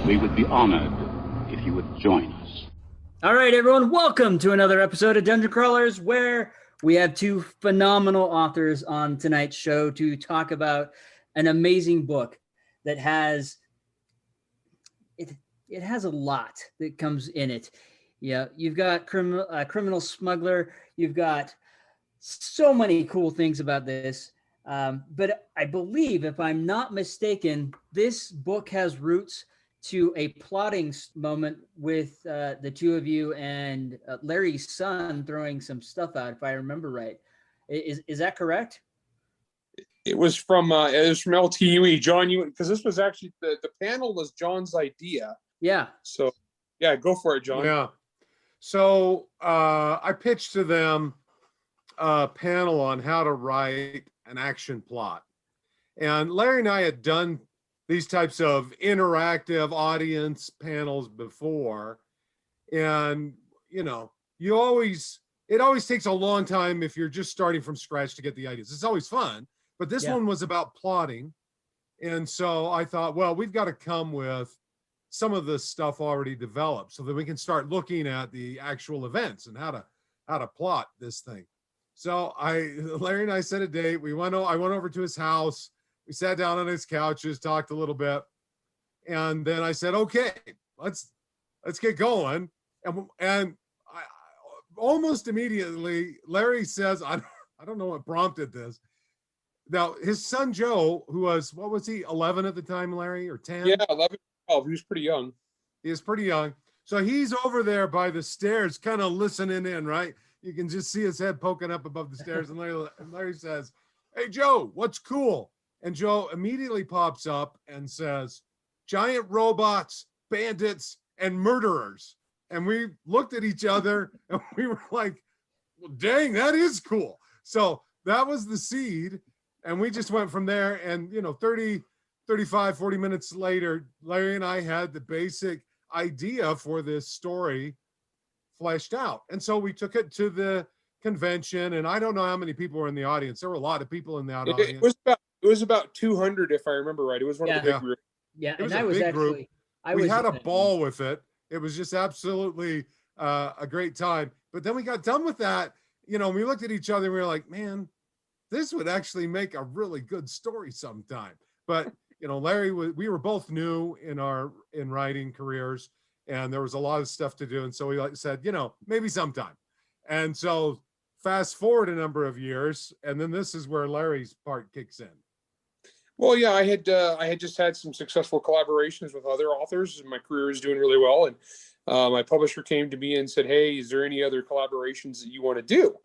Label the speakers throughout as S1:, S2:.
S1: We would be honored if you would join us.
S2: All right, everyone, welcome to another episode of Dungeon Crawlers, where we have two phenomenal authors on tonight's show to talk about an amazing book that has it has a lot that comes in it. Yeah, you've got criminal smuggler. You've got so many cool things about this. But I believe, if I'm not mistaken, this book has roots to a plotting moment with the two of you and Larry's son throwing some stuff out, if I remember right. Is that correct?
S3: It was from LTUE, John. Because this was actually the panel was John's idea.
S2: Yeah.
S3: So, yeah, go for it, John.
S4: Yeah. So I pitched to them a panel on how to write an action plot, and Larry and I had done these types of interactive audience panels before. And, it always takes a long time if you're just starting from scratch to get the ideas. It's always fun, but this one was about plotting. And so I thought, well, we've got to come with some of this stuff already developed so that we can start looking at the actual events and how to plot this thing. So Larry and I set a date. I went over to his house. We sat down on his couches, talked a little bit, and then I said, "Okay, let's get going." And I, almost immediately, Larry says, "I don't know what prompted this." Now, his son Joe, who was, what was he, 11 at the time, Larry, or 10?
S3: Yeah, 11, 12. He was pretty young.
S4: He was pretty young. So he's over there by the stairs, kind of listening in, right? You can just see his head poking up above the stairs. And Larry says, "Hey, Joe, what's cool?" And Joe immediately pops up and says, "Giant robots, bandits, and murderers." And we looked at each other and we were like, well, dang, that is cool. So that was the seed. And we just went from there. And, 35, 40 minutes later, Larry and I had the basic idea for this story fleshed out. And so we took it to the convention. And I don't know how many people were in the audience. There were a lot of people in the audience.
S3: It was about 200, if I remember right. It was one of the big groups.
S2: Yeah,
S4: it was a big group. We had a ball with it. It was just absolutely a great time. But then we got done with that. We looked at each other and we were like, man, this would actually make a really good story sometime. But, Larry, we were both new in writing careers, and there was a lot of stuff to do. And so we said, maybe sometime. And so fast forward a number of years, and then this is where Larry's part kicks in.
S3: Well, yeah, I had just had some successful collaborations with other authors, and my career is doing really well. And my publisher came to me and said, "Hey, is there any other collaborations that you want to do?"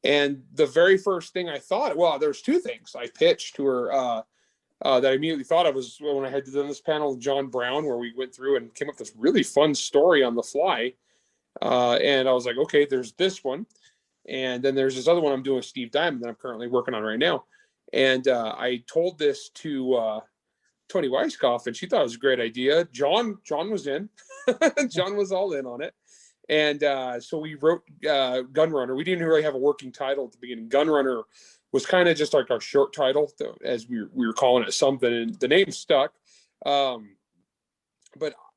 S3: And the very first thing I thought, well, there's two things I pitched to her that I immediately thought of was when I had done this panel with John Brown, where we went through and came up with this really fun story on the fly. And I was like, okay, there's this one. And then there's this other one I'm doing with Steve Diamond that I'm currently working on right now. And I told this to Tony Weisskopf, and she thought it was a great idea. John was in. John was all in on it. And so we wrote Gunrunner. We didn't really have a working title at the beginning. Gunrunner was kind of just like our short title, as we were calling it something, and the name stuck. But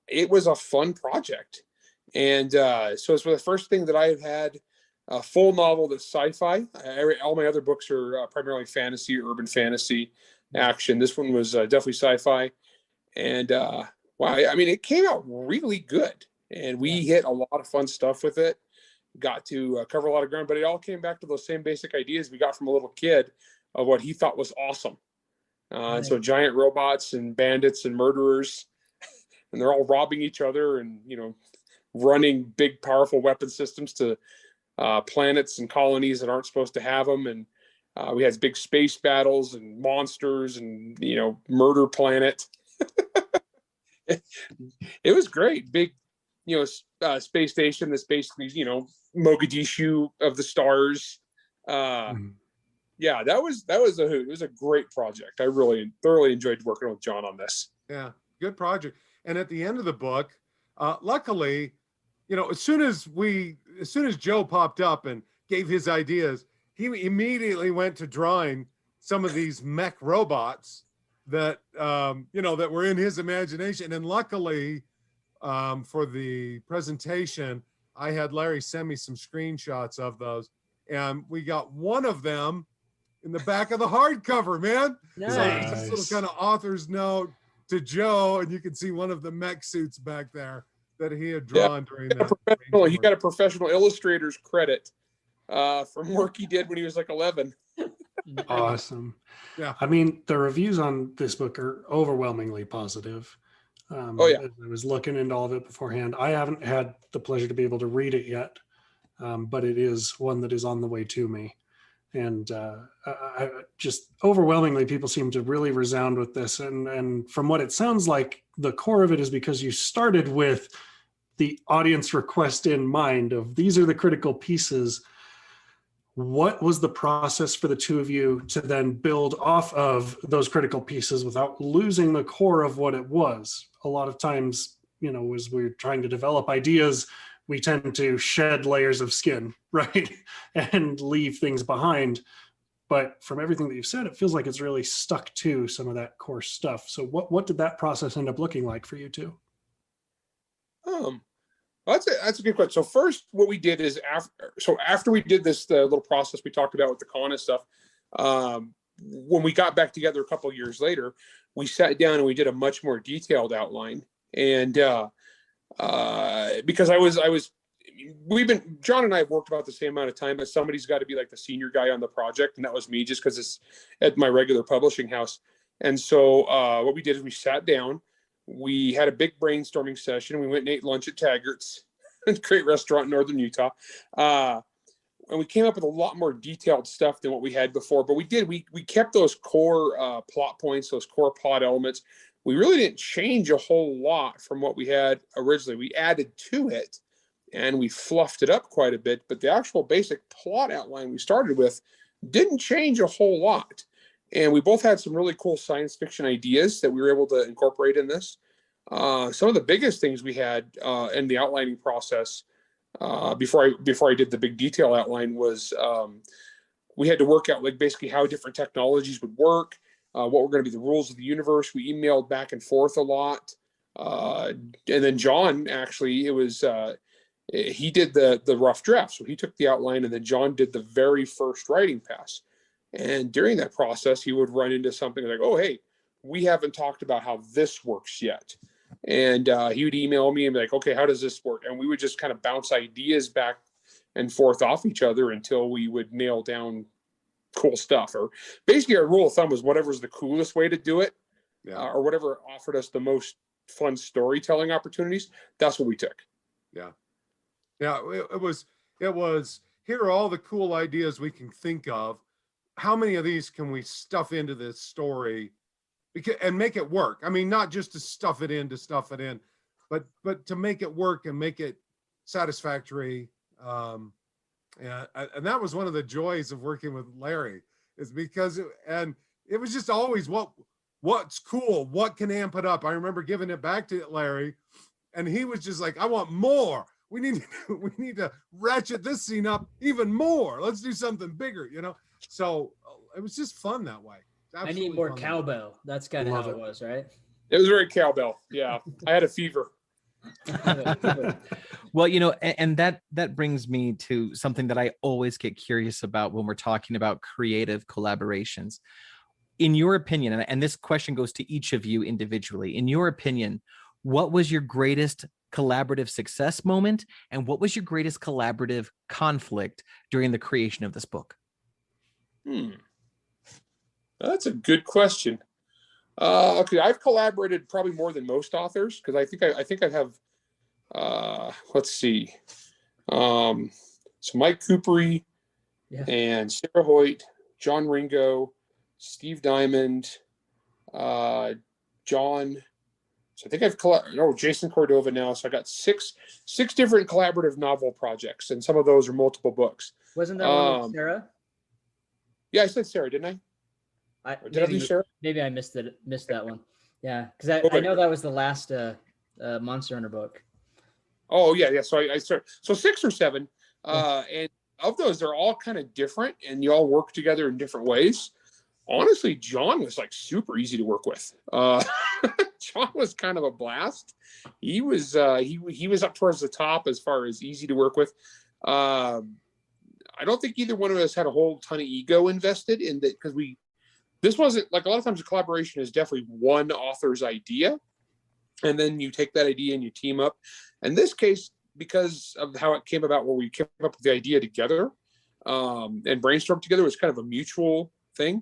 S3: it was a fun project. And so it's the first thing that I've had a full novel that's sci-fi. All my other books are primarily fantasy, urban fantasy, action. This one was definitely sci-fi. And wow, I mean, it came out really good. And we hit a lot of fun stuff with it. Got to cover a lot of ground, but it all came back to those same basic ideas we got from a little kid of what he thought was awesome. And so giant robots and bandits and murderers, and they're all robbing each other and, running big, powerful weapon systems to planets and colonies that aren't supposed to have them. And we had big space battles and monsters and, murder planet. It was great. Big, space station that's basically, Mogadishu of the stars. Yeah, that was a hoot. It was a great project. I really thoroughly enjoyed working with John on this.
S4: Yeah, good project. And at the end of the book, luckily, as soon as Joe popped up and gave his ideas, he immediately went to drawing some of these mech robots that that were in his imagination. And luckily, for the presentation, I had Larry send me some screenshots of those, and we got one of them in the back of the hardcover, man.
S2: Nice.
S4: So it's this little kind of author's note to Joe, and you can see one of the mech suits back there that he had drawn during that.
S3: He got a professional illustrator's credit from work he did when he was like 11.
S5: Awesome.
S4: Yeah.
S5: I mean, the reviews on this book are overwhelmingly positive. I was looking into all of it beforehand. I haven't had the pleasure to be able to read it yet, but it is one that is on the way to me. And I just overwhelmingly, people seem to really resound with this. And from what it sounds like, the core of it is because you started with the audience request in mind of these are the critical pieces. What was the process for the two of you to then build off of those critical pieces without losing the core of what it was? A lot of times, as we're trying to develop ideas, we tend to shed layers of skin, right? And leave things behind. But from everything that you've said, it feels like it's really stuck to some of that core stuff. So what did that process end up looking like for you two?
S3: That's a good question. So first, what we did is after we did this little process we talked about with the con and stuff, when we got back together a couple of years later, we sat down and we did a much more detailed outline. And because John and I have worked about the same amount of time, as somebody's got to be like the senior guy on the project, and that was me, just because it's at my regular publishing house. And so what we did is we sat down. We had a big brainstorming session. We went and ate lunch at Taggart's, a great restaurant in northern Utah. And we came up with a lot more detailed stuff than what we had before. But we kept those core plot points, those core plot elements. We really didn't change a whole lot from what we had originally. We added to it and we fluffed it up quite a bit. But the actual basic plot outline we started with didn't change a whole lot. And we both had some really cool science fiction ideas that we were able to incorporate in this. Some of the biggest things we had in the outlining process before I did the big detail outline was we had to work out like basically how different technologies would work, what were going to be the rules of the universe. We emailed back and forth a lot. And then John, actually, he did the rough draft. So he took the outline, and then John did the very first writing pass. And during that process, he would run into something like, oh, hey, we haven't talked about how this works yet. And he would email me and be like, okay, how does this work? And we would just kind of bounce ideas back and forth off each other until we would nail down cool stuff. Or basically our rule of thumb was whatever's the coolest way to do it, or whatever offered us the most fun storytelling opportunities. That's what we took.
S4: Yeah. Yeah. It was, here are all the cool ideas we can think of. How many of these can we stuff into this story and make it work? I mean, not just to stuff it in, but to make it work and make it satisfactory. And that was one of the joys of working with Larry, is because it was just always what's cool, what can amp it up. I remember giving it back to Larry, and he was just like, I want more. We need to ratchet this scene up even more. Let's do something bigger, So it was just fun that way.
S2: I need more cowbell. That's kind of how it was, right?
S3: It was very cowbell. Yeah. I had a fever.
S6: Well, and that brings me to something that I always get curious about when we're talking about creative collaborations. In your opinion, and this question goes to each of you individually, in your opinion, what was your greatest collaborative success moment, and what was your greatest collaborative conflict during the creation of this book?
S3: That's a good question. Okay, I've collaborated probably more than most authors, because I think I have. Let's see. So Mike Coopery, and Sarah Hoyt, John Ringo, Steve Diamond, John. So I think I've Jason Cordova now. So I got six different collaborative novel projects, and some of those are multiple books.
S2: Wasn't that one with Sarah?
S3: Yeah, I said Sarah, didn't I? Did I do Sarah? Maybe
S2: I missed that one. Yeah, because I know that was the last Monster Hunter book.
S3: Oh yeah. So I started. So 6 or 7, and of those, they're all kind of different, and you all work together in different ways. honestly, John was like super easy to work with. John was kind of a blast. He was he was up towards the top as far as easy to work with. I don't think either one of us had a whole ton of ego invested in that, because this wasn't like, a lot of times a collaboration is definitely one author's idea, and then you take that idea and you team up. In this case, because of how it came about, where we came up with the idea together and brainstormed together, was kind of a mutual thing.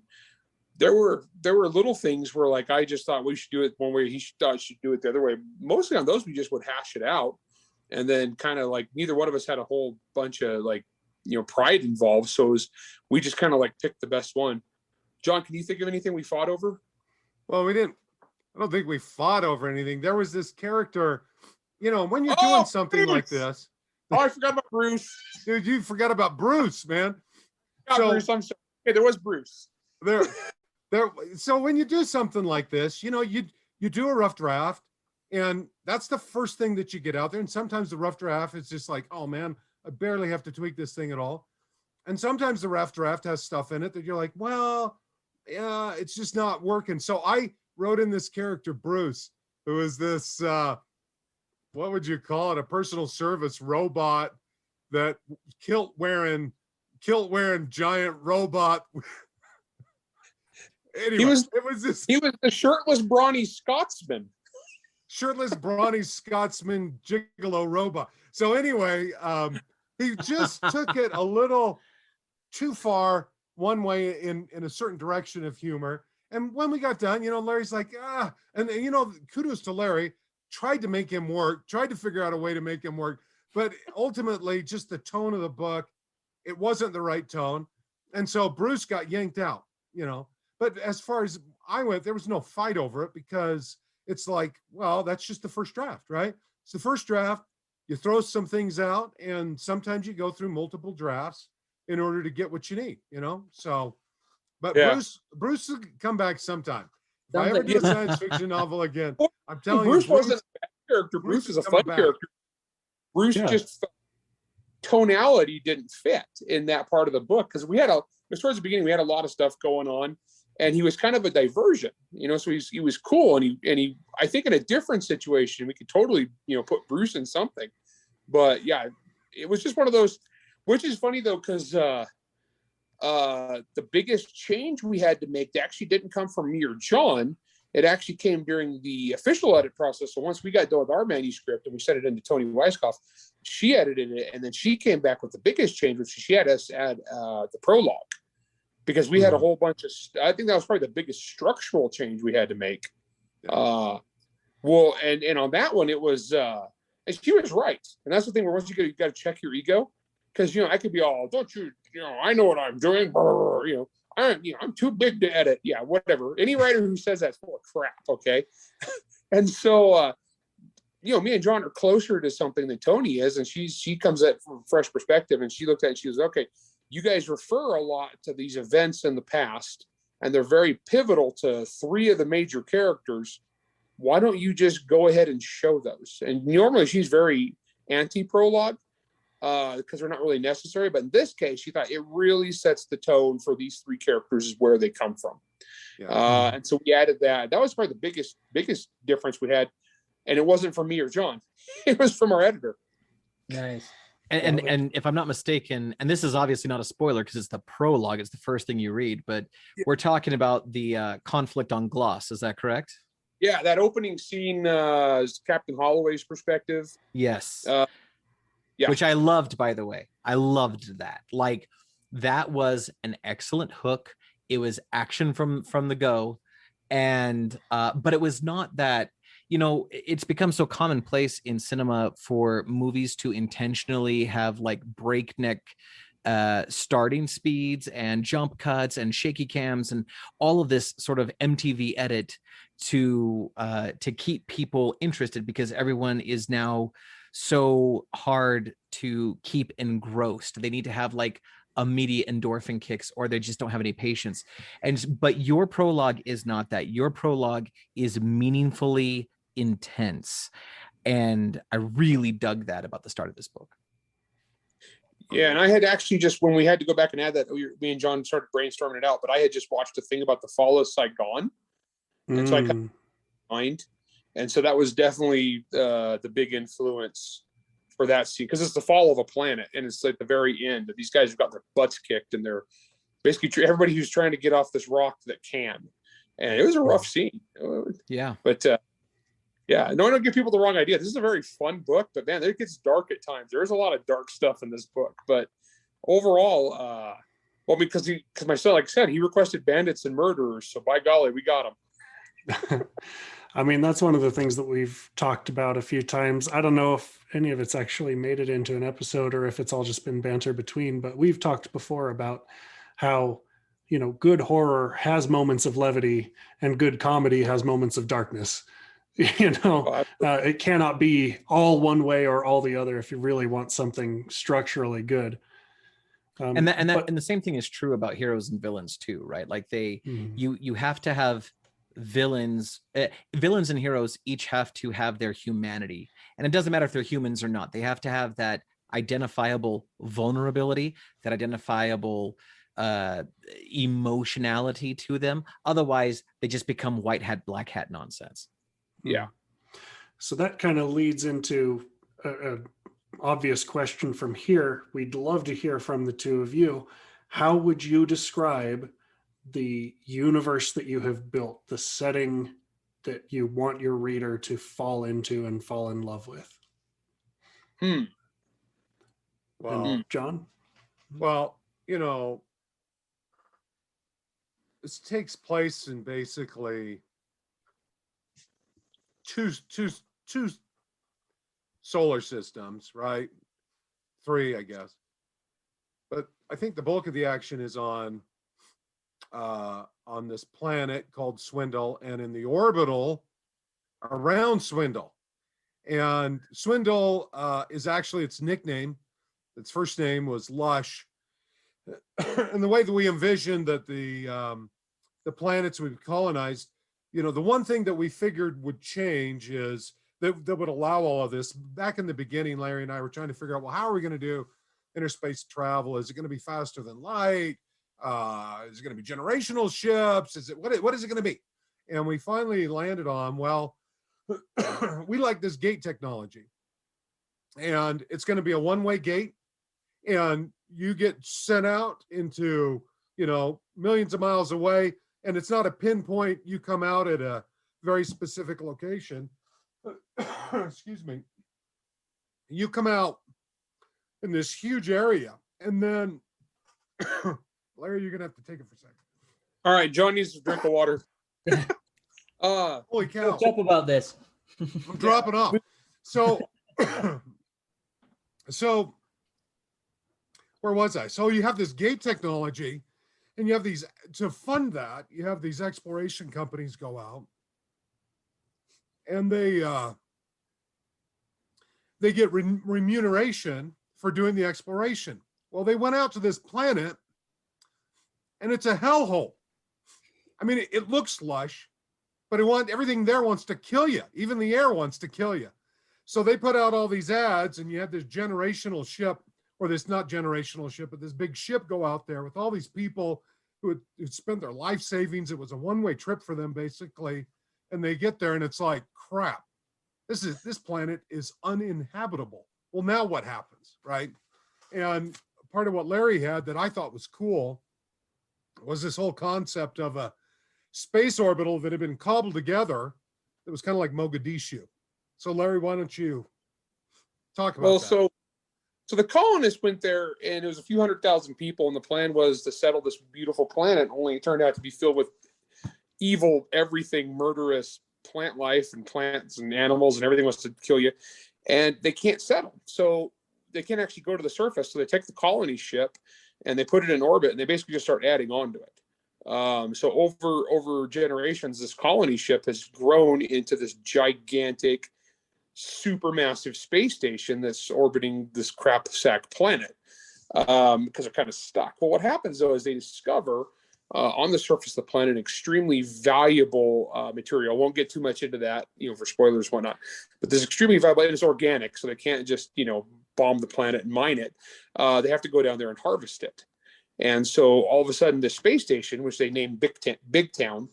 S3: There were little things where, like, I just thought we should do it one way, he thought should do it the other way. Mostly on those, we just would hash it out, and then kind of like neither one of us had a whole bunch of like, you know, pride involved. So we just kind of like picked the best one. John, can you think of anything we fought over?
S4: Well, we didn't. I don't think we fought over anything. There was this character, you know, when you're doing something like this.
S3: Oh, I forgot about Bruce.
S4: Dude, you forgot about Bruce, man.
S3: Bruce, I'm sorry. Okay, there was Bruce.
S4: So when you do something like this, you know, you do a rough draft, and that's the first thing that you get out there. And sometimes the rough draft is just like, oh man, I barely have to tweak this thing at all. And sometimes the rough draft has stuff in it that you're like, well, yeah, it's just not working. So I wrote in this character, Bruce, who is this, what would you call it? A personal service robot, that kilt wearing giant robot. Anyway, he was the
S3: shirtless, brawny Scotsman.
S4: Shirtless, brawny Scotsman gigolo robot. So anyway, he just took it a little too far one way in a certain direction of humor. And when we got done, you know, Larry's like, and you know, kudos to Larry, tried to make him work, tried to figure out a way to make him work. But ultimately, just the tone of the book, it wasn't the right tone. And so Bruce got yanked out, you know. But as far as I went, there was no fight over it, because it's like, well, that's just the first draft, right? It's the first draft. You throw some things out, and sometimes you go through multiple drafts in order to get what you need, you know? So, but yeah. Bruce will come back sometime. If I ever do a science fiction novel again, I'm telling
S3: Bruce
S4: you, Bruce
S3: wasn't a bad character. Bruce is a fun character. Bruce just tonality didn't fit in that part of the book, because towards the beginning, we had a lot of stuff going on, and he was kind of a diversion, you know. So he was cool, and he I think in a different situation we could totally, you know, put Bruce in something. But yeah, it was just one of those, which is funny though, because the biggest change we had to make actually didn't come from me or John. It actually came during the official edit process. So once we got done with our manuscript and we sent it into Toni Weisskopf, she edited it, and then she came back with the biggest change, which she had us add the prologue, because we had a whole bunch of. I think that was probably the biggest structural change we had to make. Well, and on that one, it was, and she was right, and that's the thing where once you got to check your ego, because, you know, I could be all, don't you, you know, I know what I'm doing, you know. I'm too big to edit. Yeah, whatever. Any writer who says that's full of crap. Okay. And so, you know, me and John are closer to something than Toni is. And she comes at from a fresh perspective, and she looked at it and she was, okay, you guys refer a lot to these events in the past, and they're very pivotal to 3 of the major characters. Why don't you just go ahead and show those? And normally she's very anti-prologue, because they're not really necessary. But in this case, she thought it really sets the tone for these 3 characters, is where they come from. Yeah. And so we added that. That was probably the biggest difference we had. And it wasn't from me or John. It was from our editor.
S2: Nice.
S6: And if I'm not mistaken, and this is obviously not a spoiler because it's the prologue, it's the first thing you read, but we're talking about the conflict on Gloss. Is that correct?
S3: Yeah, that opening scene is Captain Holloway's perspective.
S6: Yes.
S3: Yeah.
S6: Which I loved, by the way. I loved that. Like, that was an excellent hook. It was action from the go. And but it was not that, you know, it's become so commonplace in cinema for movies to intentionally have like breakneck starting speeds and jump cuts and shaky cams and all of this sort of MTV edit to keep people interested, because everyone is now so hard to keep engrossed. They need to have like immediate endorphin kicks, or they just don't have any patience. But your prologue is not that. Your prologue is meaningfully intense, and I really dug that about the start of this book.
S3: Yeah, and I had actually just, when we had to go back and add that, me and John started brainstorming it out, but I had just watched a thing about the fall of Saigon. And so I kind of mind. And so that was definitely the big influence for that scene, because it's the fall of a planet, and it's like the very end. These guys have got their butts kicked, and they're basically everybody who's trying to get off this rock that can. And it was a rough scene.
S6: Yeah.
S3: But yeah, no, I don't give people the wrong idea. This is a very fun book, but man, it gets dark at times. There's a lot of dark stuff in this book, but overall, well, because my son, like I said, he requested bandits and murderers, so by golly, we got them.
S5: I mean, that's one of the things that we've talked about a few times. I don't know if any of it's actually made it into an episode or if it's all just been banter between, but we've talked before about how, you know, good horror has moments of levity and good comedy has moments of darkness. You know, it cannot be all one way or all the other if you really want something structurally good.
S6: And the same thing is true about heroes and villains too, right? Like you have to have villains and heroes each have to have their humanity, and it doesn't matter if they're humans or not. They have to have that identifiable vulnerability, that identifiable emotionality to them. Otherwise they just become white hat, black hat nonsense.
S3: Yeah.
S5: So that kind of leads into a obvious question from here. We'd love to hear from the two of you. How would you describe the universe that you have built, the setting that you want your reader to fall into and fall in love with?
S4: Well,
S5: John?
S4: Well, you know, this takes place in basically two solar systems, right? 3, I guess. But I think the bulk of the action is on this planet called Swindle, and in the orbital around Swindle. And Swindle is actually its nickname. Its first name was Lush. And the way that we envisioned that the planets we've colonized, you know, the one thing that we figured would change is that would allow all of this. Back in the beginning, Larry and I were trying to figure out, well, how are we going to do interspace travel? Is it going to be faster than light? Is it going to be generational ships? What is it going to be? And we finally landed on, well, we like this gate technology, and it's going to be a one-way gate, and you get sent out into, you know, millions of miles away, and it's not a pinpoint. You come out at a very specific location. Excuse me. You come out in this huge area, and then Larry, you're gonna have to take it for a second.
S3: All right, John needs a drink of water.
S4: Holy cow!
S2: What's up about this?
S4: I'm dropping off. So, so where was I? So you have this gate technology, and you have these, to fund that, you have these exploration companies go out, and they get remuneration for doing the exploration. Well, they went out to this planet, and it's a hellhole. I mean, it looks lush, but everything there wants to kill you. Even the air wants to kill you. So they put out all these ads, and you have this generational ship, or this not generational ship, but this big ship go out there with all these people who had spent their life savings. It was a one-way trip for them, basically. And they get there, and it's like, crap, this planet is uninhabitable. Well, now what happens, right? And part of what Larry had that I thought was cool was this whole concept of a space orbital that had been cobbled together that was kind of like Mogadishu. So Larry, why don't you talk about that?
S3: So the colonists went there, and it was a few 100,000 people, and the plan was to settle this beautiful planet, only it turned out to be filled with evil, everything, murderous plant life and plants and animals, and everything wants to kill you. And they can't settle. So they can't actually go to the surface. So they take the colony ship and they put it in orbit, and they basically just start adding on to it. So over generations, this colony ship has grown into this gigantic, supermassive space station that's orbiting this crap sack planet, because they're kind of stuck. Well, what happens though is they discover on the surface of the planet an extremely valuable material. I won't get too much into that, you know, for spoilers, whatnot. But this extremely valuable, and it's organic, so they can't just, you know, bomb the planet and mine it. They have to go down there and harvest it. And so all of a sudden, the space station, which they named Big Town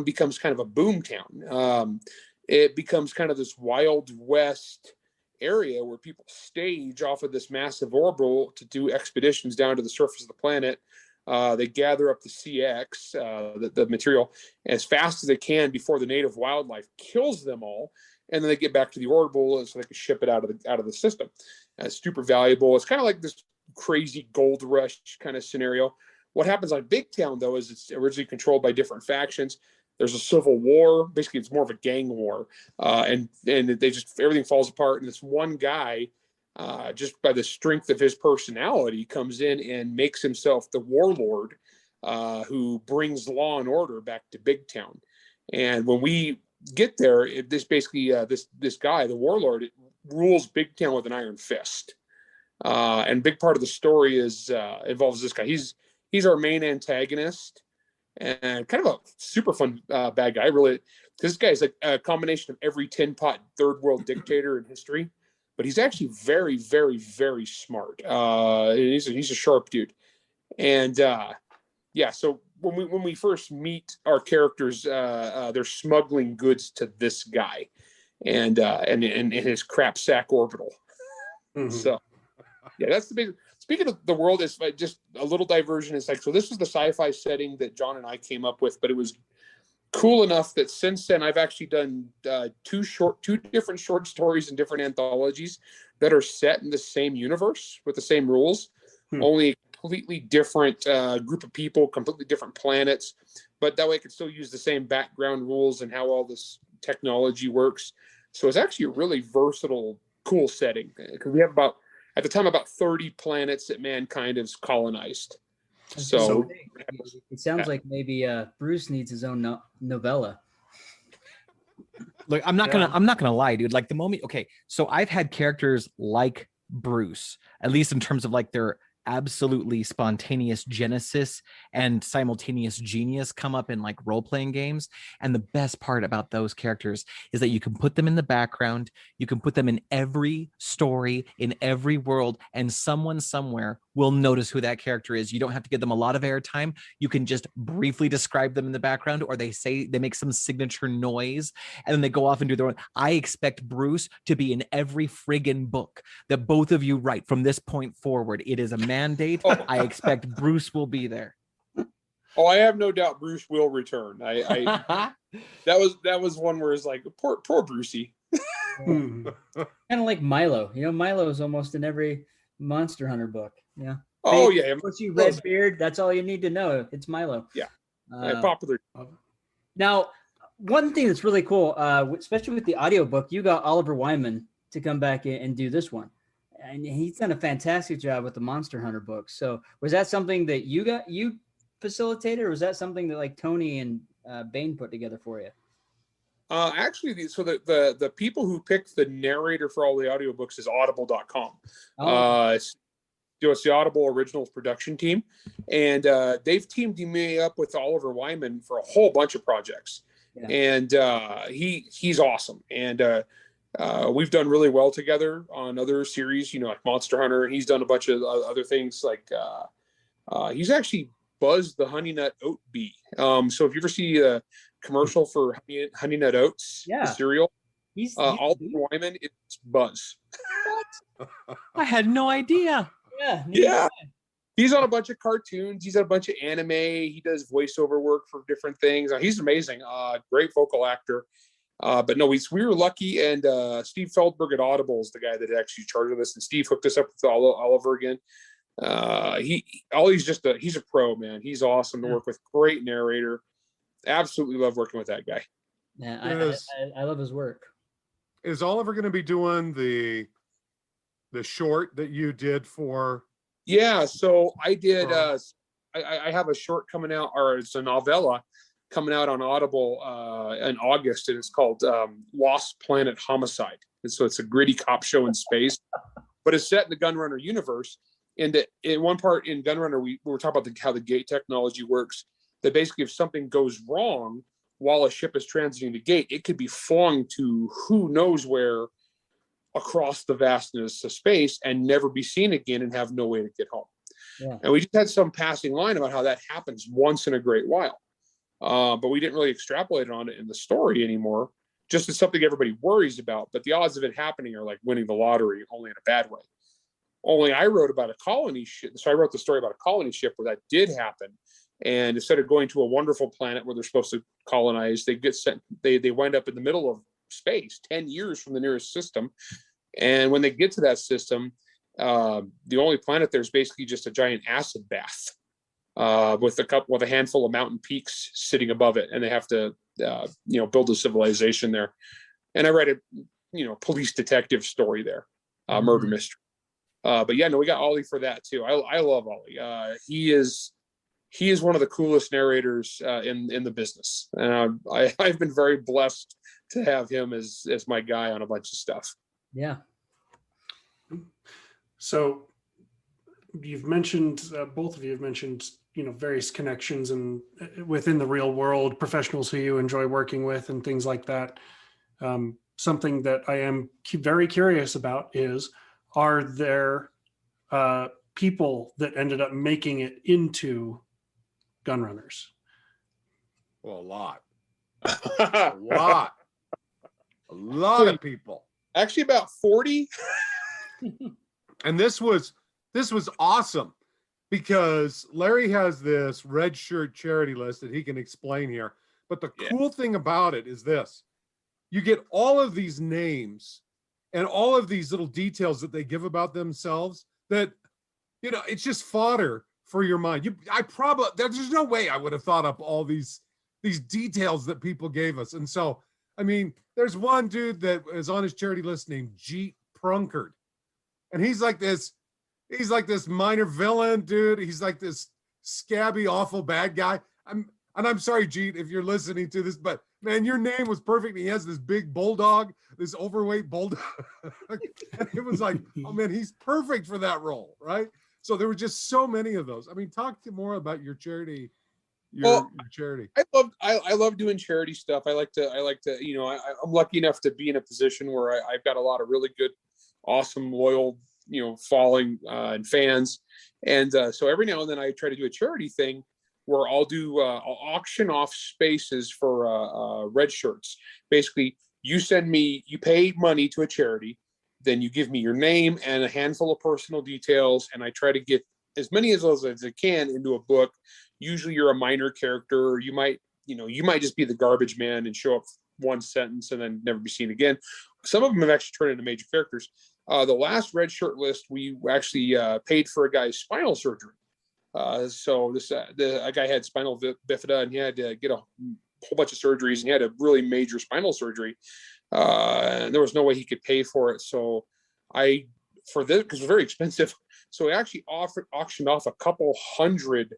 S3: becomes kind of a boom town. It becomes kind of this Wild West area where people stage off of this massive orbital to do expeditions down to the surface of the planet. They gather up the CX, the material, as fast as they can before the native wildlife kills them all, and then they get back to the orbital so they can ship it out of the system. It's super valuable. It's kind of like this crazy gold rush kind of scenario. What happens on Big Town, though, is it's originally controlled by different factions. There's a civil war. Basically, it's more of a gang war, and they just everything falls apart. And this one guy, just by the strength of his personality, comes in and makes himself the warlord, who brings law and order back to Big Town. And when we get there, this guy, the warlord, rules Big Town with an iron fist. And big part of the story involves this guy. He's our main antagonist, and kind of a super fun bad guy. Really, this guy's like a combination of every tin pot third world dictator in history, but he's actually very, very, very smart. He's a sharp dude, and yeah. So when we first meet our characters, they're smuggling goods to this guy, and in his crap sack orbital. Mm-hmm. So yeah, that's the big. Speaking of the world, is just a little diversion. It's like, so this was the sci-fi setting that John and I came up with, but it was cool enough that since then I've actually done two different short stories and different anthologies that are set in the same universe with the same rules, only a completely different group of people, completely different planets, but that way I could still use the same background rules and how all this technology works. So it's actually a really versatile, cool setting, because we have at the time, about 30 planets that mankind has colonized. So
S2: it sounds like maybe Bruce needs his own novella.
S6: Look, I'm not gonna lie, dude. Like the moment, okay, so I've had characters like Bruce, at least in terms of like their absolutely spontaneous genesis and simultaneous genius come up in like role-playing games. And the best part about those characters is that you can put them in the background, you can put them in every story, in every world, and someone somewhere will notice who that character is. You don't have to give them a lot of airtime. You can just briefly describe them in the background, or they make some signature noise and then they go off and do their own. I expect Bruce to be in every friggin' book that both of you write from this point forward. It is a mandate. I expect Bruce will be there.
S3: Oh, I have no doubt Bruce will return. That was one where it's like, poor Brucey.
S2: Kind of like Milo. Milo is almost in every Monster Hunter book. Yeah.
S3: Oh, yeah.
S2: Bushy red beard. That's all you need to know. It's Milo.
S3: Yeah. Popular.
S2: Now, one thing that's really cool, especially with the audiobook, you got Oliver Wyman to come back in and do this one. And he's done a fantastic job with the Monster Hunter books. So was that something that you facilitated, or was that something that like Tony and Bain put together for you?
S3: Actually, so the people who picked the narrator for all the audiobooks is audible.com. It's the Audible Originals production team, and they've teamed me up with Oliver Wyman for a whole bunch of projects. Yeah. And he's awesome, and we've done really well together on other series, like Monster Hunter. He's done a bunch of other things, like he's actually buzzed the Honey Nut Oat Bee. So if you ever see a commercial for Honey Nut Oats, the cereal, Oliver Wyman, it's Buzz.
S6: What? I had no idea.
S3: Yeah. He's on a bunch of cartoons. He's on a bunch of anime. He does voiceover work for different things. He's amazing. Great vocal actor. But no, we were lucky. And Steve Feldberg at Audible is the guy that actually charged us. And Steve hooked us up with Oliver again. He's a pro, man. He's awesome to work with. Great narrator. Absolutely love working with that guy.
S2: Yeah, I love his work.
S4: Is Oliver going to be doing the short that you did for?
S3: Yeah, so I did. I have a short coming out, or it's a novella coming out on Audible in August, and it's called Lost Planet Homicide. And so it's a gritty cop show in space, but it's set in the Gunrunner universe. And in one part in Gunrunner, we were talking about how the gate technology works. That basically, if something goes wrong while a ship is transiting the gate, it could be flung to who knows where across the vastness of space and never be seen again and have no way to get home.
S2: Yeah.
S3: And we just had some passing line about how that happens once in a great while. But we didn't really extrapolate on it in the story anymore. Just as something everybody worries about. But the odds of it happening are like winning the lottery, only in a bad way. Only I wrote about a colony ship. So I wrote the story about a colony ship where that did happen. And instead of going to a wonderful planet where they're supposed to colonize, they get sent, they wind up in the middle of space, 10 years from the nearest system. And when they get to that system, the only planet there's basically just a giant acid bath with a handful of mountain peaks sitting above it, and they have to build a civilization there. And I write a police detective story there, murder mystery. But yeah, no, we got Ollie for that too. I love Ollie. He is one of the coolest narrators in the business, and I've been very blessed to have him as my guy on a bunch of stuff.
S2: Yeah.
S5: So you've mentioned, both of you have mentioned, various connections and within the real world, professionals who you enjoy working with and things like that. Something that I am very curious about is, are there people that ended up making it into Gunrunners?
S4: Well, a lot. A lot of people.
S3: Actually, about 40.
S4: And this was awesome because Larry has this red shirt charity list that he can explain here. But the cool thing about it is this: you get all of these names and all of these little details that they give about themselves that, it's just fodder for your mind. There's no way I would have thought up all these details that people gave us. And so, I mean, there's one dude that is on his charity list named Jeet Prunkard. And he's like this minor villain, dude. He's like this scabby, awful bad guy. I'm sorry, Jeet, if you're listening to this, but man, your name was perfect. He has this big bulldog, this overweight bulldog. And it was like, oh man, he's perfect for that role, right? So there were just so many of those. I mean, talk more about your charity. Your charity.
S3: I love doing charity stuff. I like to, I'm lucky enough to be in a position where I've got a lot of really good, awesome, loyal, following and fans. And so every now and then I try to do a charity thing where I'll auction off spaces for red shirts. Basically, you pay money to a charity, then you give me your name and a handful of personal details, and I try to get as many of those as I can into a book. Usually you're a minor character, or you might just be the garbage man and show up one sentence and then never be seen again. Some of them have actually turned into major characters. The last red shirt list, we actually paid for a guy's spinal surgery. So a guy had spinal bifida, and he had to get a whole bunch of surgeries, and he had a really major spinal surgery. And there was no way he could pay for it. So because it was very expensive, so I actually auctioned off a couple hundred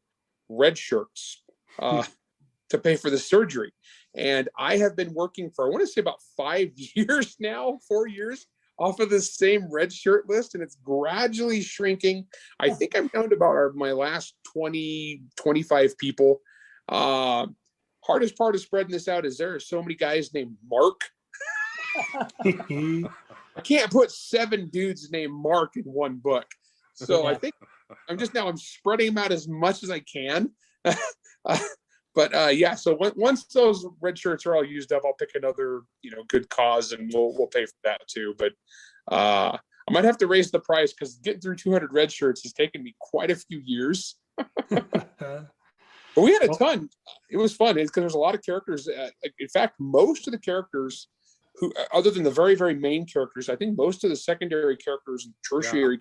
S3: red shirts to pay for the surgery. And I have been working for, I want to say, about 5 years now, 4 years, off of this same red shirt list, and it's gradually shrinking. I think I'm down to about my last 20, 25 people. Hardest part of spreading this out is there are so many guys named Mark. I can't put 7 dudes named Mark in one book. So I think I'm spreading them out as much as I can. But so once those red shirts are all used up, I'll pick another, good cause, and we'll pay for that too. But I might have to raise the price, because getting through 200 red shirts has taken me quite a few years. But we had a ton. It was fun because there's a lot of characters. In fact, most of the characters who, other than the very, very main characters, I think most of the secondary characters and tertiary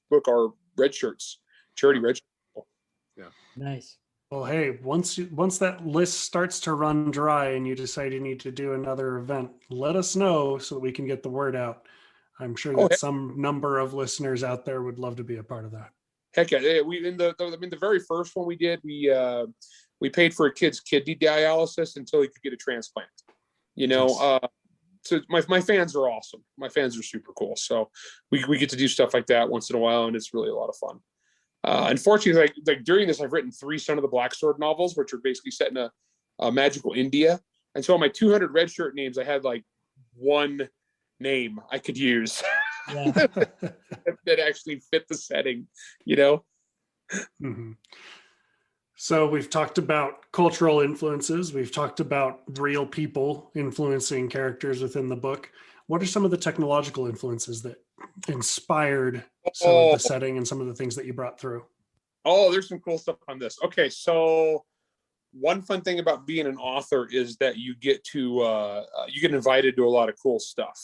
S3: book are red shirts, charity red shirts.
S4: Yeah.
S2: Nice.
S5: Well, hey, once that list starts to run dry and you decide you need to do another event, let us know so that we can get the word out. I'm sure that some number of listeners out there would love to be a part of that.
S3: Heck yeah! We the very first one we did, we paid for a kid's kidney dialysis until he could get a transplant. So my fans are awesome. My fans are super cool. So we get to do stuff like that once in a while, and it's really a lot of fun. Unfortunately, like during this, I've written 3 Son of the Black Sword novels, which are basically set in a magical India. And so on my 200 red shirt names, I had like one name I could use
S2: Yeah.
S3: that actually fit the setting, you know?
S5: Mhm. So we've talked about cultural influences. We've talked about real people influencing characters within the book. What are some of the technological influences that inspired some of
S3: Oh,
S5: the setting and some of the things that you brought through?
S3: oh, there's some cool stuff on this. Okay, so one fun thing about being an author is that you get to you get invited to a lot of cool stuff.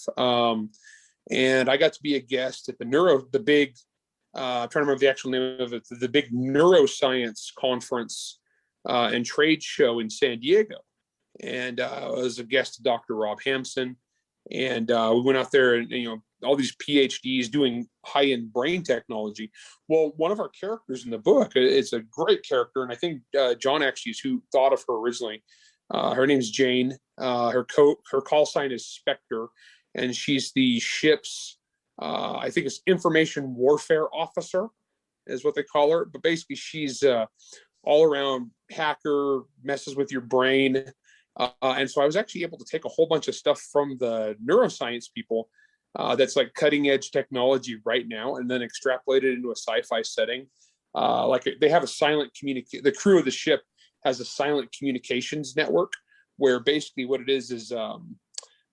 S3: And I got to be a guest at the big I'm trying to remember the actual name of it, the big neuroscience conference and trade show in San Diego. And I was a guest of Dr. Rob Hampson. And we went out there and, all these PhDs doing high-end brain technology. Well, one of our characters in the book, it's a great character. And I think John actually is who thought of her originally. Her name's Jane. Her call sign is Spectre. And she's the ship's, I think it's information warfare officer is what they call her. But basically she's all around hacker, messes with your brain. And so I was actually able to take a whole bunch of stuff from the neuroscience people that's like cutting edge technology right now, and then extrapolate it into a sci-fi setting. Like they have a silent the crew of the ship has a silent communications network where basically what it is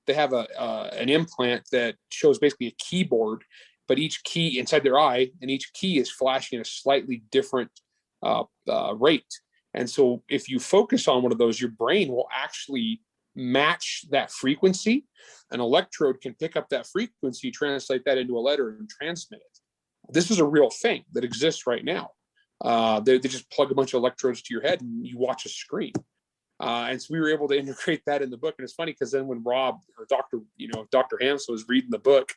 S3: they have an implant that shows basically a keyboard, but each key inside their eye, and each key is flashing a slightly different rate. And so if you focus on one of those, your brain will actually match that frequency. An electrode can pick up that frequency, translate that into a letter, and transmit it. This is a real thing that exists right now. They just plug a bunch of electrodes to your head and you watch a screen. And so we were able to integrate that in the book. And it's funny because then when Rob or Dr. Hampson was reading the book,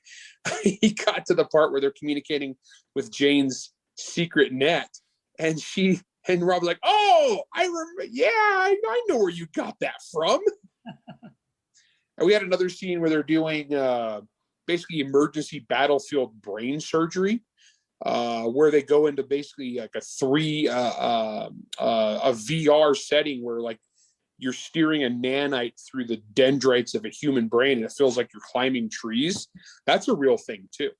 S3: he got to the part where they're communicating with Jane's secret net. And Rob was like, "Oh, I remember. Yeah, I know where you got that from." And we had another scene where they're doing basically emergency battlefield brain surgery, where they go into basically like a VR setting where like you're steering a nanite through the dendrites of a human brain, and it feels like you're climbing trees. That's a real thing too.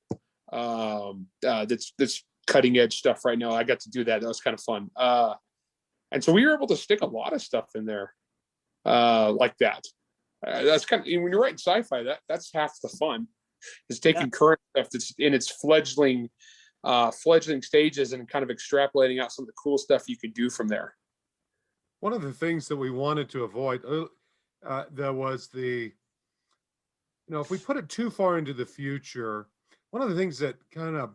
S3: That's cutting edge stuff right now. I got to do that. That was kind of fun. And so we were able to stick a lot of stuff in there like that. That's kind of, when you're writing sci-fi, that's half the fun, is taking current stuff that's in its fledgling stages and kind of extrapolating out some of the cool stuff you can do from there.
S4: One of the things that we wanted to avoid, there was if we put it too far into the future, one of the things that kind of,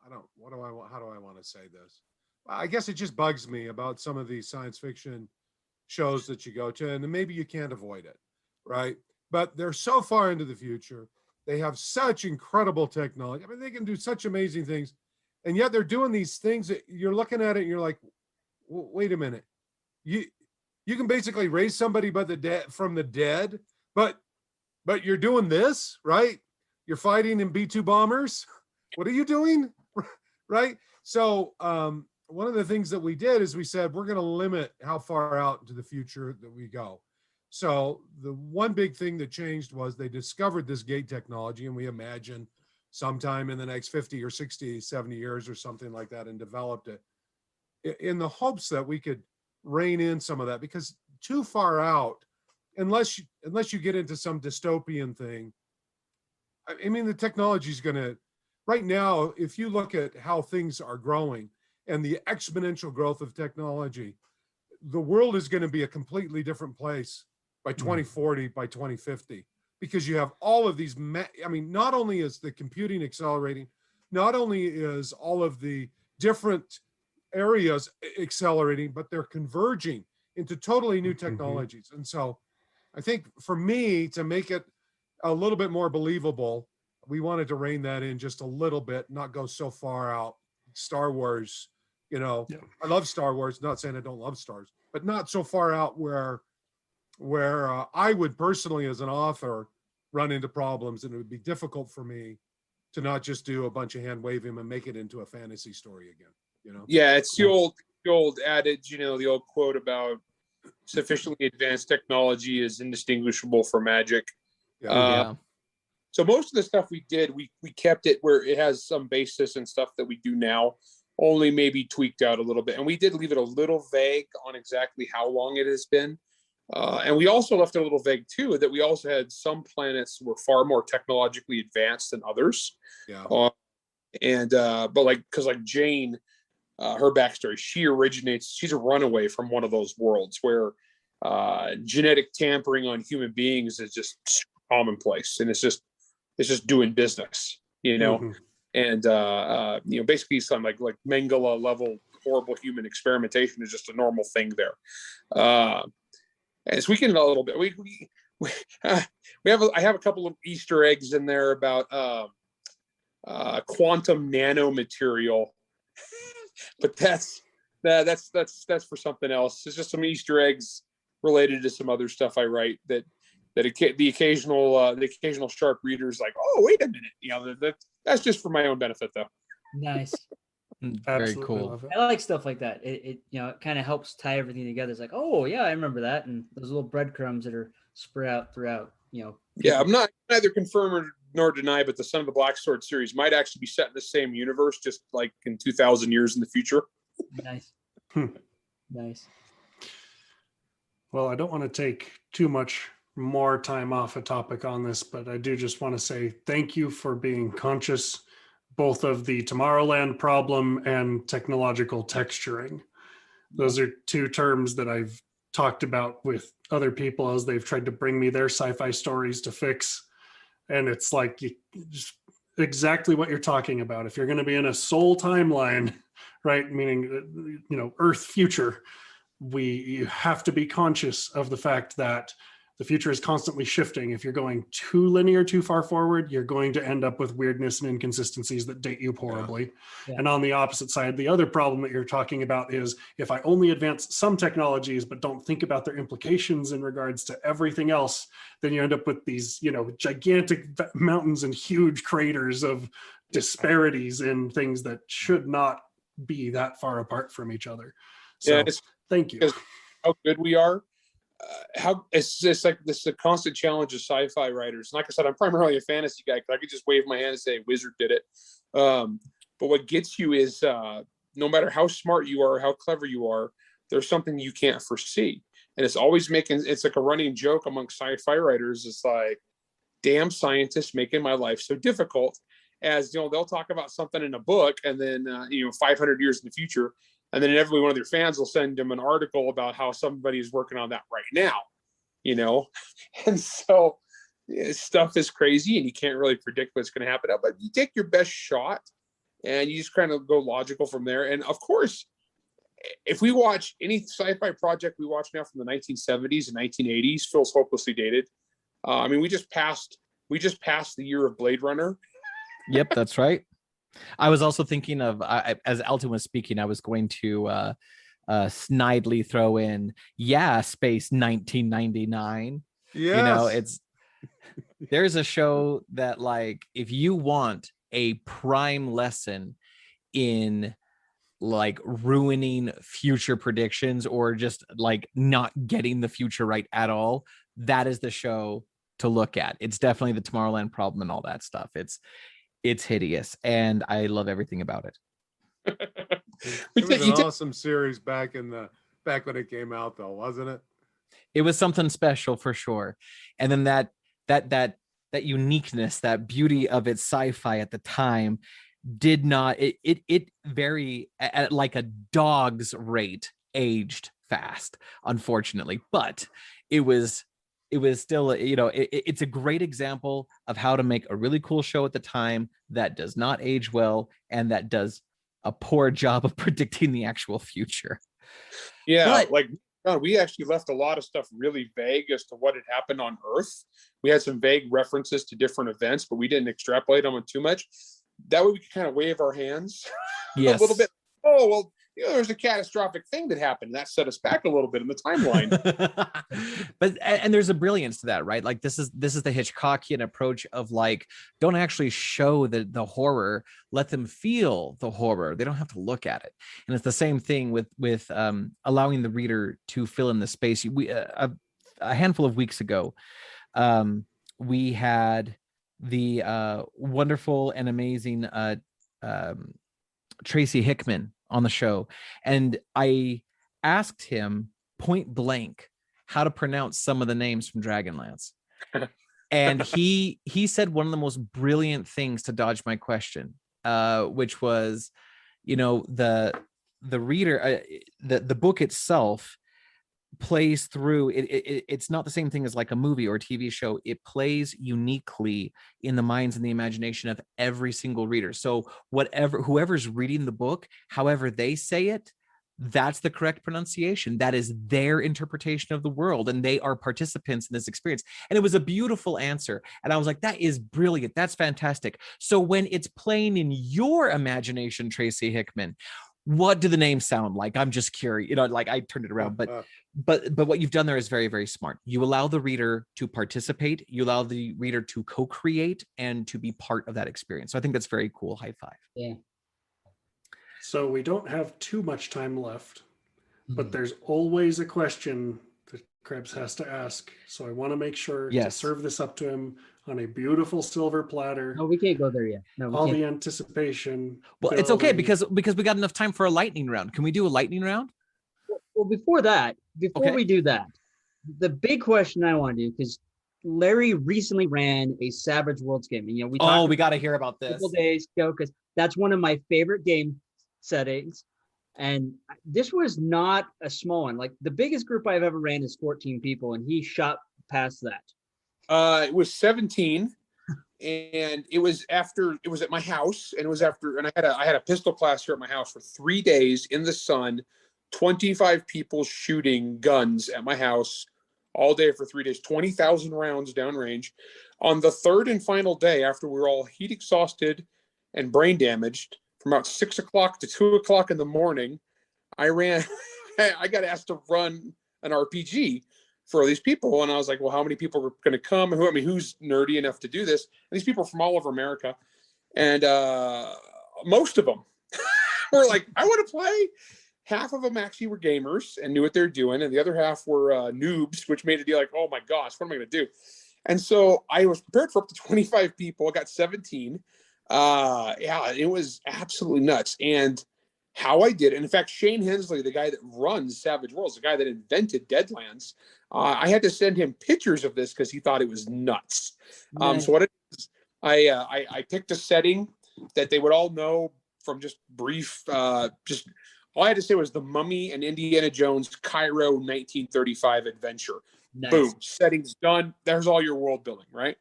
S4: how do I want to say this? I guess it just bugs me about some of these science fiction shows that you go to, and maybe you can't avoid it, right? But they're so far into the future. They have such incredible technology. I mean, they can do such amazing things, and yet they're doing these things that you're looking at it and you're like, wait a minute. You can basically raise somebody from the dead, but you're doing this, right? You're fighting in B-2 bombers. What are you doing? Right? So one of the things that we did is we said, we're going to limit how far out into the future that we go. So the one big thing that changed was they discovered this gate technology, and we imagined sometime in the next 50 or 60, 70 years or something like that, and developed it in the hopes that we could rein in some of that, because too far out, unless you get into some dystopian thing, I mean, the technology is going to, right now, if you look at how things are growing and the exponential growth of technology, the world is going to be a completely different place by 2040, by 2050, because you have all of these, I mean, not only is the computing accelerating, not only is all of the different areas accelerating, but they're converging into totally new technologies. And so I think for me, to make it a little bit more believable, we wanted to rein that in just a little bit, not go so far out. Star Wars, I love Star Wars, not saying I don't love stars, but not so far out where I would personally, as an author, run into problems, and it would be difficult for me to not just do a bunch of hand waving and make it into a fantasy story again.
S3: Yeah, it's the old adage, the old quote about sufficiently advanced technology is indistinguishable from magic.
S6: Yeah.
S3: So most of the stuff we did, we kept it where it has some basis and stuff that we do now, only maybe tweaked out a little bit. And we did leave it a little vague on exactly how long it has been. And we also left it a little vague too, that we also had some planets were far more technologically advanced than others.
S4: Yeah.
S3: But like, cause like Jane, her backstory, she's a runaway from one of those worlds where genetic tampering on human beings is just commonplace. And it's just doing business, you know?
S5: Mhm.
S3: And basically some like Mengele level horrible human experimentation is just a normal thing there. And so we can a little bit. I have a couple of Easter eggs in there about quantum nanomaterial, but that's for something else. It's just some Easter eggs related to some other stuff I write that the occasional sharp readers like, oh, wait a minute, that's just for my own benefit though.
S2: Nice.
S6: Very
S5: Absolutely
S6: cool.
S5: love it.
S2: I like stuff like that. It kind of helps tie everything together. It's like, oh yeah, I remember that, and those little breadcrumbs that are spread out throughout.
S3: Yeah, I'm not neither confirm nor deny, but the Son of the Black Sword series might actually be set in the same universe, just like in 2,000 years in the future.
S2: Nice. Nice.
S5: Well, I don't want to take too much more time off a topic on this, but I do just want to say thank you for being conscious both of the Tomorrowland problem and technological texturing. Those are two terms that I've talked about with other people as they've tried to bring me their sci-fi stories to fix. And it's like just exactly what you're talking about. If you're going to be in a soul timeline, right, meaning, Earth future, you have to be conscious of the fact that the future is constantly shifting. If you're going too linear, too far forward, you're going to end up with weirdness and inconsistencies that date you horribly.
S2: Yeah.
S5: And on the opposite side, the other problem that you're talking about is if I only advance some technologies but don't think about their implications in regards to everything else, then you end up with these, gigantic mountains and huge craters of disparities in things that should not be that far apart from each other. So
S3: Yeah,
S5: thank you.
S3: How good we are. How it's just like this is a constant challenge of sci-fi writers. Like I said, I'm primarily a fantasy guy because I could just wave my hand and say Wizard did it. But what gets you is no matter how smart you are, how clever you are, there's something you can't foresee. And it's always it's like a running joke among sci-fi writers. It's like, damn scientists making my life so difficult. As they'll talk about something in a book and then 500 years in the future. And then every one of their fans will send them an article about how somebody is working on that right now, And so stuff is crazy and you can't really predict what's going to happen. But you take your best shot and you just kind of go logical from there. And of course, if we watch any sci-fi project we watch now from the 1970s and 1980s, feels hopelessly dated. We just passed the year of Blade Runner.
S6: Yep, that's right. I was also thinking of, as Elton was speaking, I was going to snidely throw in, Space 1999.
S4: Yes.
S6: There's a show that, like, if you want a prime lesson in like ruining future predictions or just like not getting the future right at all, that is the show to look at. It's definitely the Tomorrowland problem and all that stuff. It's hideous, and I love everything about it.
S4: It was an awesome series back when it came out, though, wasn't it?
S6: It was something special for sure. And then that uniqueness, that beauty of its sci-fi at the time did not, it very at like a dog's rate aged fast, unfortunately. But it was still, it's a great example of how to make a really cool show at the time that does not age well and that does a poor job of predicting the actual future.
S3: Yeah, we actually left a lot of stuff really vague as to what had happened on Earth. We had some vague references to different events, but we didn't extrapolate on them too much. That way we could kind of wave our hands a little bit. Oh, well, there's a catastrophic thing that happened. That set us back a little bit in the timeline.
S6: But there's a brilliance to that, right? Like this is the Hitchcockian approach of like, don't actually show the horror, let them feel the horror. They don't have to look at it. And it's the same thing with allowing the reader to fill in the space. We a handful of weeks ago, we had the wonderful and amazing Tracy Hickman on the show, and I asked him point blank how to pronounce some of the names from Dragonlance. And he said one of the most brilliant things to dodge my question, which was, the reader, the book itself plays through it's not the same thing as like a movie or a TV show. It plays uniquely in the minds and the imagination of every single reader. So whoever's reading the book, however they say it, that's the correct pronunciation. That is their interpretation of the world, and they are participants in this experience. And it was a beautiful answer. And I was like, that is brilliant. That's fantastic. So when it's playing in your imagination, Tracy Hickman, what do the names sound like? I'm just curious. Like I turned it around, but what you've done there is very, very smart. You allow the reader to participate. You allow the reader to co-create and to be part of that experience. So I think that's very cool. High five.
S2: Yeah.
S5: So we don't have too much time left, but there's always a question that Krebs has to ask. So I want to make sure to serve this up to him on a beautiful silver platter.
S2: No, we can't go there yet. No,
S5: all the anticipation.
S6: Well, it's okay because we got enough time for a lightning round. Can we do a lightning round?
S2: Well, before we do that, the big question I want to do, because Larry recently ran a Savage Worlds game, and we
S6: got to hear about this.
S2: A couple days ago, because that's one of my favorite game settings, and this was not a small one. Like the biggest group I've ever ran is 14 people, and he shot past that.
S3: It was 17, and it was at my house, and I had a pistol class here at my house for 3 days in the sun, 25 people shooting guns at my house all day for 3 days, 20,000 rounds downrange. On the third and final day, after we were all heat exhausted and brain damaged, from about 6 o'clock to 2 o'clock in the morning, I got asked to run an RPG for these people. And I was like, well, how many people are going to come? Who's nerdy enough to do this? And these people are from all over America. And most of them were like, I want to play. Half of them actually were gamers and knew what they're doing. And the other half were noobs, which made it be like, oh my gosh, what am I going to do? And so I was prepared for up to 25 people. I got 17. It was absolutely nuts. And how I did it, and in fact, Shane Hensley, the guy that runs Savage Worlds, the guy that invented Deadlands, I had to send him pictures of this because he thought it was nuts.
S2: Nice.
S3: So what it is, I picked a setting that they would all know from just brief, just all I had to say was the Mummy and Indiana Jones Cairo 1935 adventure.
S2: Nice.
S3: Boom, settings done. There's all your world building, right?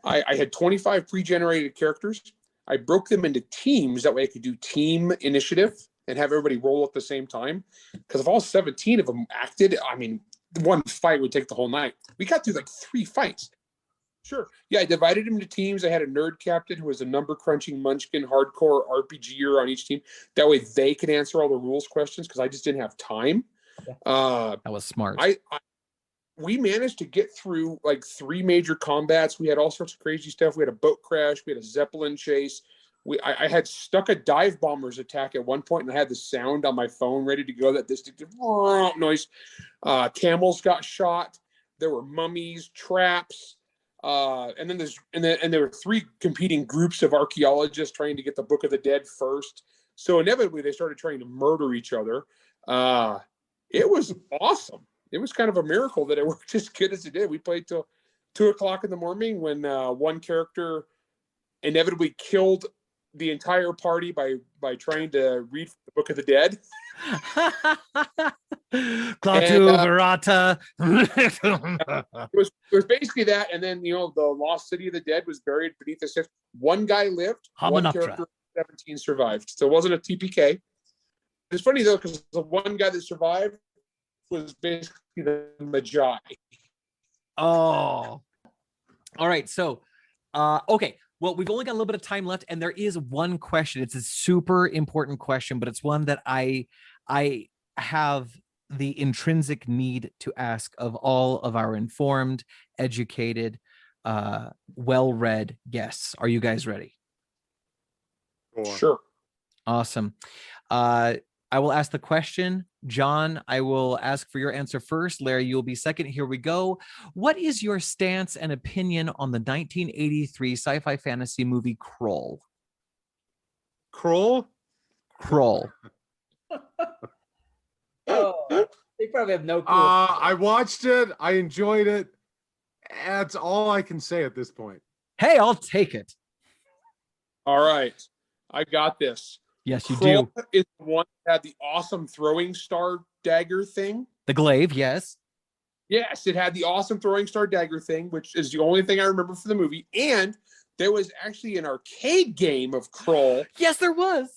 S3: I had 25 pre-generated characters. I broke them into teams. That way I could do team initiative and have everybody roll at the same time. Because if all 17 of them acted, one fight would take the whole night. We got through like 3 fights. Sure. Yeah, I divided them into teams. I had a nerd captain who was a number crunching munchkin hardcore RPGer on each team. That way they could answer all the rules questions because I just didn't have time.
S6: That was smart.
S3: We managed to get through like 3 major combats. We had all sorts of crazy stuff. We had a boat crash. We had a Zeppelin chase. I had stuck a dive bomber's attack at one point, and I had the sound on my phone ready to go, that distinctive noise. Camels got shot. There were mummies, traps. And there were 3 competing groups of archaeologists trying to get the Book of the Dead first. So inevitably they started trying to murder each other. It was awesome. It was kind of a miracle that it worked as good as it did. We played till 2 o'clock in the morning when one character inevitably killed the entire party by trying to read the Book of the Dead.
S6: Klaatu Barata.
S3: It was basically that, and then the lost city of the dead was buried beneath the ships. One guy lived, one character, 17 survived. So it wasn't a TPK. It's funny though, because the one guy that survived was basically the Magi.
S6: Oh, all right. So, okay. Well, we've only got a little bit of time left, and there is one question. It's a super important question, but it's one that I have the intrinsic need to ask of all of our informed, educated, well-read guests. Are you guys ready?
S3: Sure.
S6: Awesome. I will ask the question. John, I will ask for your answer first. Larry, you'll be second. Here we go. What is your stance and opinion on the 1983 sci-fi fantasy movie Kroll?
S4: Kroll?
S6: Kroll.
S2: Oh, they probably have no clue.
S4: I watched it. I enjoyed it. That's all I can say at this point.
S6: Hey, I'll take it.
S3: All right. I got this.
S6: Yes, you
S3: Kroll
S6: do.
S3: is the one that had the awesome throwing star dagger thing.
S6: The glaive, yes.
S3: Yes, it had the awesome throwing star dagger thing, which is the only thing I remember from the movie. And there was actually an arcade game of Kroll
S6: Yes, there was.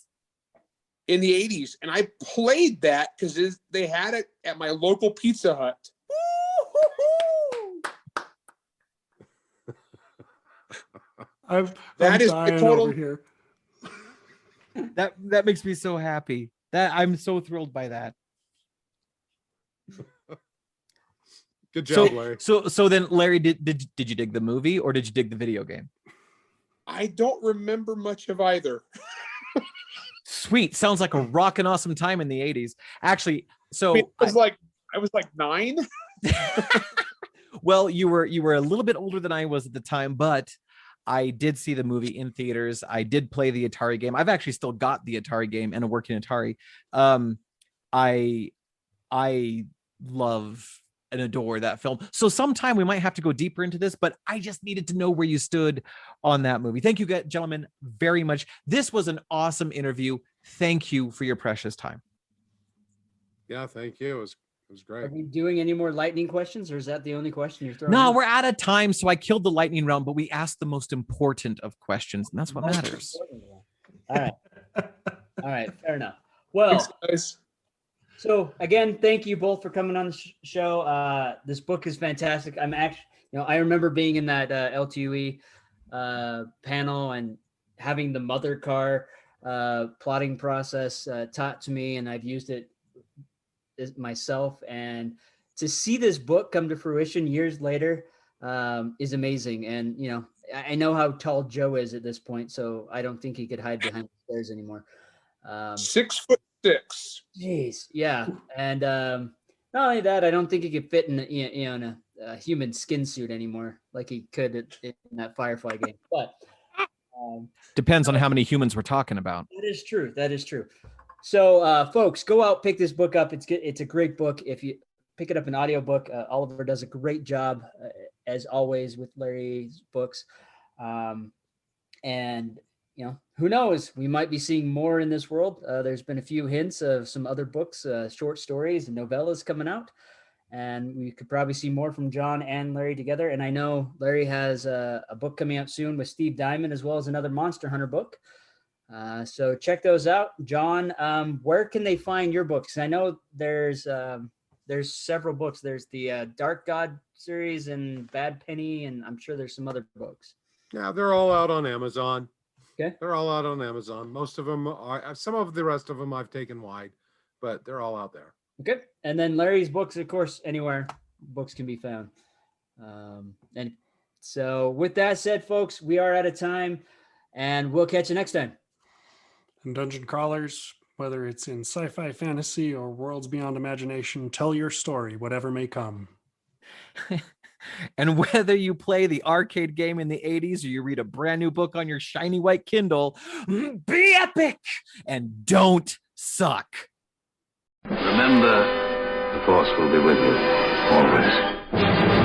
S3: in the 80s. And I played that because they had it at my local Pizza Hut.
S5: I'm
S3: That is
S5: dying
S3: the total-
S5: over here.
S6: That makes me so happy. That I'm so thrilled by that.
S4: Good job, Larry.
S6: So then, Larry, did you dig the movie or did you dig the video game?
S3: I don't remember much of either.
S6: Sweet. Sounds like a rockin' awesome time in the 80s. Actually, so
S3: I was like 9.
S6: well, you were a little bit older than I was at the time, but I did see the movie in theaters. I did play the Atari game. I've actually still got the Atari game and a working Atari. I love and adore that film. So sometime we might have to go deeper into this, but I just needed to know where you stood on that movie. Thank you, gentlemen, very much. This was an awesome interview. Thank you for your precious time.
S4: Yeah, thank you. It was
S2: Are
S4: great.
S2: we doing any more lightning questions, or is that the only question you're throwing?
S6: No,
S2: out?
S6: we're out of time, so I killed the lightning round, but we asked the most important of questions, and that's what
S2: Most
S6: matters.
S2: important one. All right. All right. Fair enough. Well,
S3: Thanks, guys.
S2: so again, thank you both for coming on the show. This book is fantastic. I'm actually, I remember being in that LTUE panel and having the mother car plotting process taught to me, and I've used it myself. And to see this book come to fruition years later is amazing. And I know how tall Joe is at this point, so I don't think he could hide behind the stairs anymore.
S3: 6'6".
S2: Jeez, yeah. And not only that, I don't think he could fit in a human skin suit anymore like he could in that Firefly game. But
S6: Depends on how many humans we're talking about.
S2: that is true. That is true. So, folks, go out, pick this book up. It's a great book. If you pick it up an audiobook, Oliver does a great job, as always, with Larry's books. And, who knows? We might be seeing more in this world. There's been a few hints of some other books, short stories and novellas coming out. And we could probably see more from John and Larry together. And I know Larry has a book coming out soon with Steve Diamond, as well as another Monster Hunter book. So check those out. John, where can they find your books? I know there's several books. There's the Dark God series and Bad Penny, and I'm sure there's some other books.
S4: Yeah, they're all out on Amazon.
S2: Okay.
S4: They're all out on Amazon. Most of them are. Some of the rest of them I've taken wide, but they're all out there.
S2: Okay. And then Larry's books, of course, anywhere books can be found. And so with that said, folks, we are out of time, and we'll catch you next time.
S5: And dungeon crawlers, whether it's in sci-fi, fantasy, or worlds beyond imagination, tell your story, whatever may come.
S6: And whether you play the arcade game in the 80s or you read a brand new book on your shiny white Kindle, be epic and don't suck.
S7: Remember, the Force will be with you always.